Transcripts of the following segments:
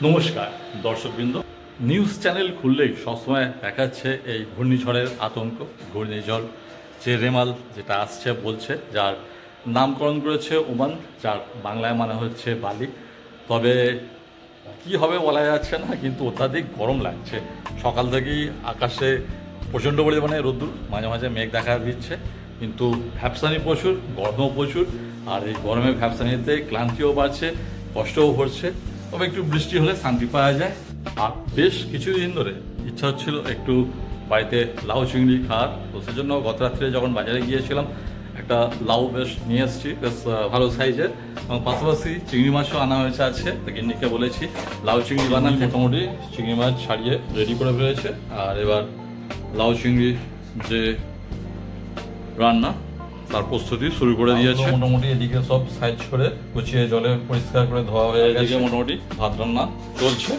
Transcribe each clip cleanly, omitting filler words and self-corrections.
নমস্কার দর্শকবৃন্দ, news channel খুললেই সবসময় দেখাচ্ছে এই ঘূর্ণিঝড়ের আতঙ্ক। ঘূর্ণিঝড় যে রেমাল যেটা আসছে বলছে, যার নামকরণ করেছে ওমান, যার বাংলায় মানে হচ্ছে বালি। তবে কি হবে বলা যাচ্ছে না, কিন্তু অত্যাধিক গরম লাগছে। সকাল থেকেই আকাশে প্রচণ্ড পরিমাণে রোদ্দুর, মাঝে মাঝে মেঘ দেখা দিচ্ছে, কিন্তু ভ্যাপসানি প্রচুর, গরমও প্রচুর। আর এই গরমে ভ্যাপসানিতে ক্লান্তিও বাড়ছে, কষ্টও হচ্ছে। তবে একটু বৃষ্টি হলে শান্তি পাওয়া যায়। আর বেশ কিছুদিন ধরে ইচ্ছা হচ্ছিল একটু বাড়িতে লাউ চিংড়ি খাওয়ার, তো সেজন্য গত রাত্রে যখন বাজারে গিয়েছিলাম একটা লাউ বেশ নিয়ে এসেছি, বেশ ভালো সাইজের, এবং পাশাপাশি চিংড়ি মাছও আনা হয়েছে আছে। তো গিন্নিকে বলেছি লাউ চিংড়ি বানান। মোটামুটি চিংড়ি মাছ ছাড়িয়ে রেডি করে ফেলেছে, আর এবার লাউ চিংড়ি যে রান্না তার প্রস্তুতি শুরু করে দিয়েছে। মোটামুটি এদিকে সব সাইজ করে কুচিয়ে জলে পরিষ্কার করে ধোয়া হয়ে গেছে। মোটামুটি ভাত রান্না চলছে।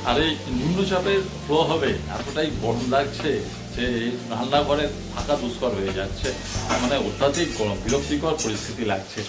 আর এই নিম্নচাপের প্রভাবে এতটাই গরম লাগছে যে রান্নাঘরে থাকা দুষ্কর হয়ে যাচ্ছে। মানে অত্যাধিক গরম, বিরক্তিকর পরিস্থিতি লাগছে।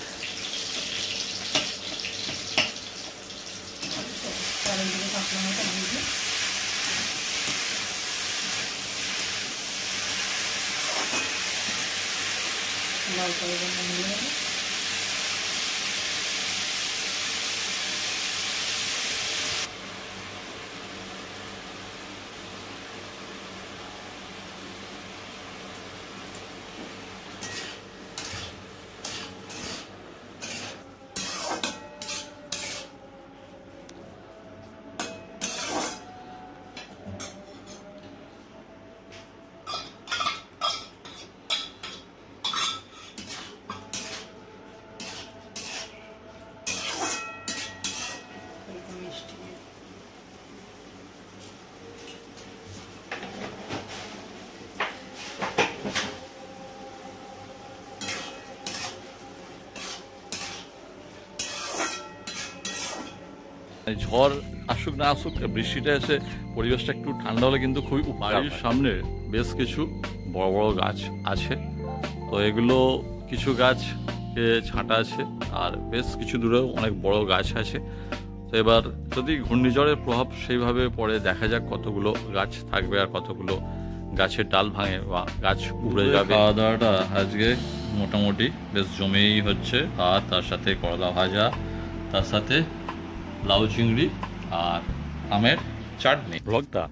ঝড় আসুক না আসুক, বৃষ্টিটা এসে পরিবেশটা একটু ঠান্ডা হলে কিন্তু খুবই বাড়ির সামনে বেশ কিছু বড় বড় গাছ আছে। তো এগুলো কিছু গাছকে ছাঁটা আছে, আর বেশ কিছু দূরেও অনেক বড় গাছ আছে। তো এবার যদি ঘূর্ণিঝড়ের প্রভাব সেইভাবে পড়ে, দেখা যাক কতগুলো গাছ থাকবে আর কতগুলো গাছের ডাল ভাঙে বা গাছ উড়ে যাবে। খাওয়া দাওয়াটা আজকে মোটামুটি বেশ জমেই হচ্ছে। আর তার সাথে করলা ভাজা, তার সাথে লাউ চিংড়ি আর আমের চাটনি। ব্লগটা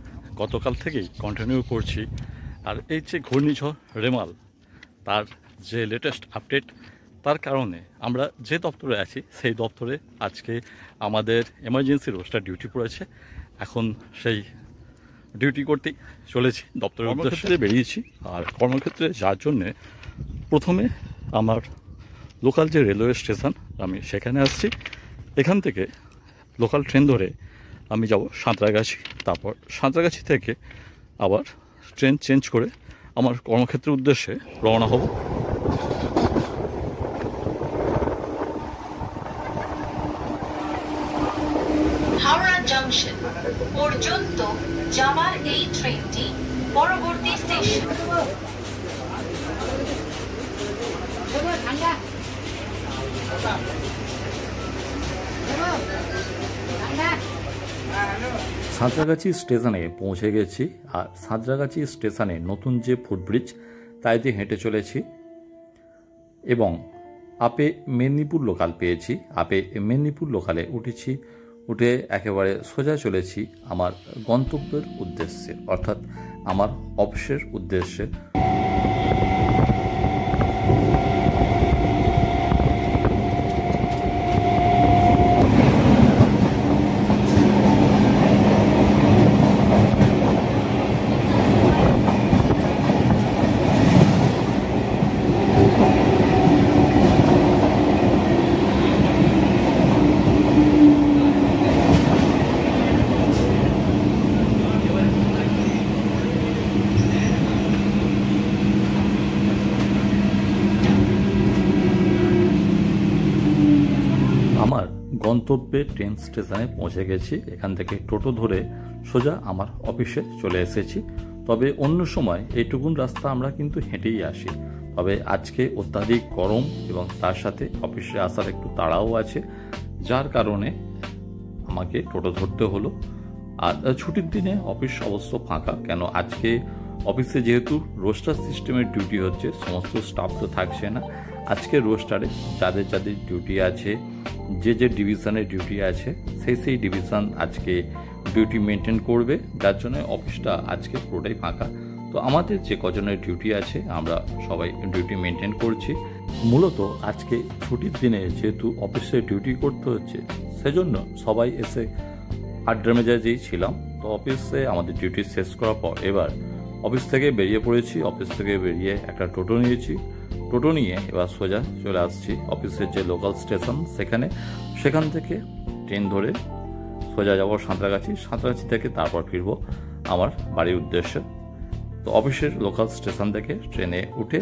গতকাল থেকেই কন্টিনিউ করছি। আর এই যে ঘূর্ণিঝড় রেমাল, তার যে লেটেস্ট আপডেট, তার কারণে আমরা যে দপ্তরে আছি সেই দপ্তরে আজকে আমাদের এমার্জেন্সি রোস্টার ডিউটি পড়েছে। এখন সেই ডিউটি করতেই চলেছি, দপ্তরের উদ্দেশ্যে বেরিয়েছি। আর কর্মক্ষেত্রে যাওয়ার জন্যে প্রথমে আমার লোকাল যে রেলওয়ে স্টেশন, আমি সেখানে আসছি। এখান থেকে লোকাল ট্রেন ধরে আমি যাব সাঁতরাগাছি। তারপর সাঁতরাগাছি থেকে আবার ট্রেন চেঞ্জ করে আমার কর্মক্ষেত্রের উদ্দেশ্যে রওনা হব। হাওড়া জংশন পর্যন্ত যাওয়ার এই ট্রেনটি পরবর্তী স্টেশন। সাঁতরাগাছি স্টেশনে পৌঁছে গেছি। আর সাঁতরাগাছি স্টেশনে নতুন যে ফুটব্রিজ, তাই দিয়ে হেঁটে চলেছি এবং আপে মেদিনীপুর লোকাল পেয়েছি। আপে মেদিনীপুর লোকালে উঠেছি, উঠে একেবারে সোজা চলেছি আমার গন্তব্যের উদ্দেশ্যে, অর্থাৎ আমার অফিসের উদ্দেশ্যে। গন্তব্যে ট্রেন স্টেশনে পৌঁছে গেছি। এখান থেকে টোটো ধরে সোজা আমার অফিসে চলে এসেছি। তবে অন্য সময় এইটুকুন রাস্তা আমরা কিন্তু হেঁটেই আসি, তবে আজকে অত্যাধিক গরম এবং তার সাথে অফিসে আসার একটু তাড়াও আছে, যার কারণে আমাকে টোটো ধরতে হলো। আর ছুটির দিনে অফিস অবশ্য ফাঁকা, কেন আজকে অফিসে যেহেতু রোস্টার সিস্টেমের ডিউটি হচ্ছে, সমস্ত স্টাফ তো থাকছে না। আজকে রোস্টারে যাদের যাদের ডিউটি আছে, যে যে ডিভিশনের ডিউটি আছে, সেই ডিভিশন আজকে ডিউটি মেনটেন করবে, যার জন্য অফিসটা আজকে পুরোটাই ফাঁকা। তো আমাদের যে কজনের ডিউটি আছে আমরা সবাই ডিউটি মেনটেন করছি। মূলত আজকে ছুটির দিনে যেহেতু অফিসে ডিউটি করতে হচ্ছে, সেজন্য সবাই এসে আড্ডা মেজাজেই ছিলাম। তো অফিসে আমাদের ডিউটি শেষ করার পর এবার অফিস থেকে বেরিয়ে পড়েছি। অফিস থেকে বেরিয়ে একটা টোটো নিয়েছি, টোটো নিয়ে এবার সোজা চলে আসছি অফিসের যে লোকাল স্টেশন সেখান থেকে ট্রেন ধরে সোজা যাবো সাঁতরাগাছি থেকে তারপর ফিরবো আমার বাড়ির উদ্দেশ্যে। তো অফিসের লোকাল স্টেশন থেকে ট্রেনে উঠে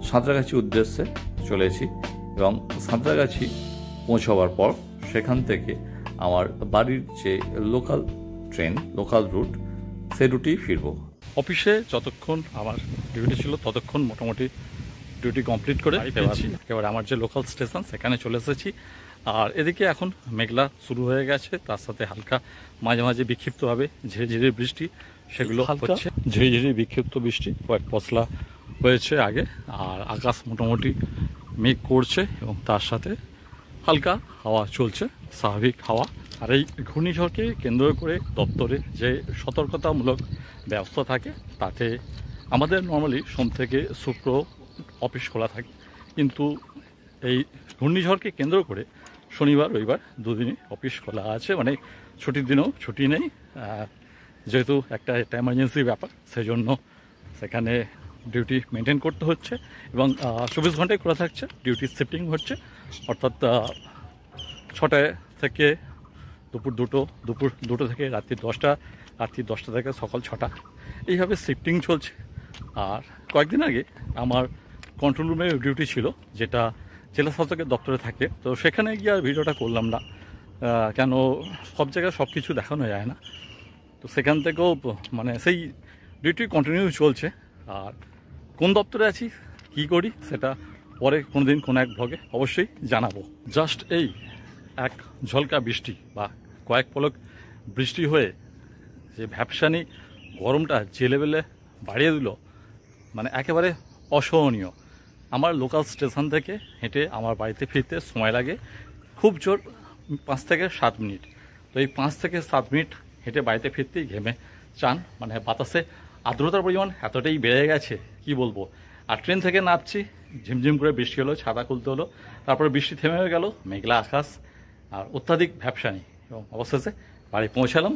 সাঁতরাগাছি উদ্দেশ্যে চলেছি এবং সাঁতরাগাছি পৌঁছাবার পর সেখান থেকে আমার বাড়ির যে লোকাল রুট সেই রুটেই ফিরবো। অফিসে যতক্ষণ আমার ডিউটি ছিল ততক্ষণ মোটামুটি ডিউটি কমপ্লিট করে একেবারে আমার যে লোকাল স্টেশন সেখানে চলে এসেছি। আর এদিকে এখন মেঘলা শুরু হয়ে গেছে, তার সাথে হালকা মাঝে মাঝে বিক্ষিপ্তভাবে ঝিরিঝিরি বৃষ্টি সেগুলো হচ্ছে। ঝিরিঝিরি বিক্ষিপ্ত বৃষ্টি কয়েক পশলা হয়েছে আগে, আর আকাশ মোটামুটি মেঘ করছে এবং তার সাথে হালকা হাওয়া চলছে, স্বাভাবিক হাওয়া। আর এই ঘূর্ণিঝড়কে কেন্দ্র করে দপ্তরে যে সতর্কতামূলক ব্যবস্থা থাকে তাতে আমাদের নর্মালি সোম থেকে শুক্র অফিস খোলা থাকে, কিন্তু এই ঘূর্ণিঝড়কে কেন্দ্র করে শনিবার রবিবার দুদিনই অফিস খোলা আছে, মানে ছুটির দিনেও ছুটি নেই। যেহেতু একটা এমার্জেন্সি ব্যাপার, সেজন্য সেখানে ডিউটি মেনটেন করতে হচ্ছে এবং 24 ঘন্টায় খোলা থাকছে। ডিউটি শিফটিং হচ্ছে, অর্থাৎ 6টায় থেকে দুপুর দুটো থেকে রাত্রি 10টা, রাত্রি 10টা থেকে সকাল 6টা, এইভাবে শিফটিং চলছে। আর কয়েকদিন আগে আমার কন্ট্রোল রুমে ডিউটি ছিল, যেটা জেলা শাসকের দপ্তরে থাকে। তো সেখানে গিয়ে আর ভিডিওটা করলাম না, কেন সব জায়গায় সব কিছু দেখানো যায় না। তো সেখান থেকেও মানে সেই ডিউটি কন্টিনিউ চলছে। আর কোন দপ্তরে আছি, কি করি, সেটা পরে কোনো দিন কোনো এক ব্লগে অবশ্যই জানাবো। জাস্ট এই এক ঝলকা বৃষ্টি বা কয়েক পলক বৃষ্টি হয়ে যে ভ্যাপসানি গরমটা যে লেভেলে বাড়িয়ে দিল, মানে একেবারে অসহনীয়। আমার লোকাল স্টেশন থেকে হেঁটে আমার বাড়িতে ফিরতে সময় লাগে খুব জোর 5 থেকে 7 মিনিট। তো এই 5 থেকে 7 মিনিট হেঁটে বাড়িতে ফিরতেই ঘেমে চান, মানে বাতাসে আর্দ্রতার পরিমাণ এতটাই বেড়ে গেছে কি বলবো। আর ট্রেন থেকে নামছি, ঝিমঝিম করে বৃষ্টি হলো, ছাতা খুলতে হলো, তারপরে বৃষ্টি থেমে গেল, মেঘলা আকাশ আর অত্যাধিক ভ্যাপসানি, এবং অবশেষে বাড়ি পৌঁছালাম।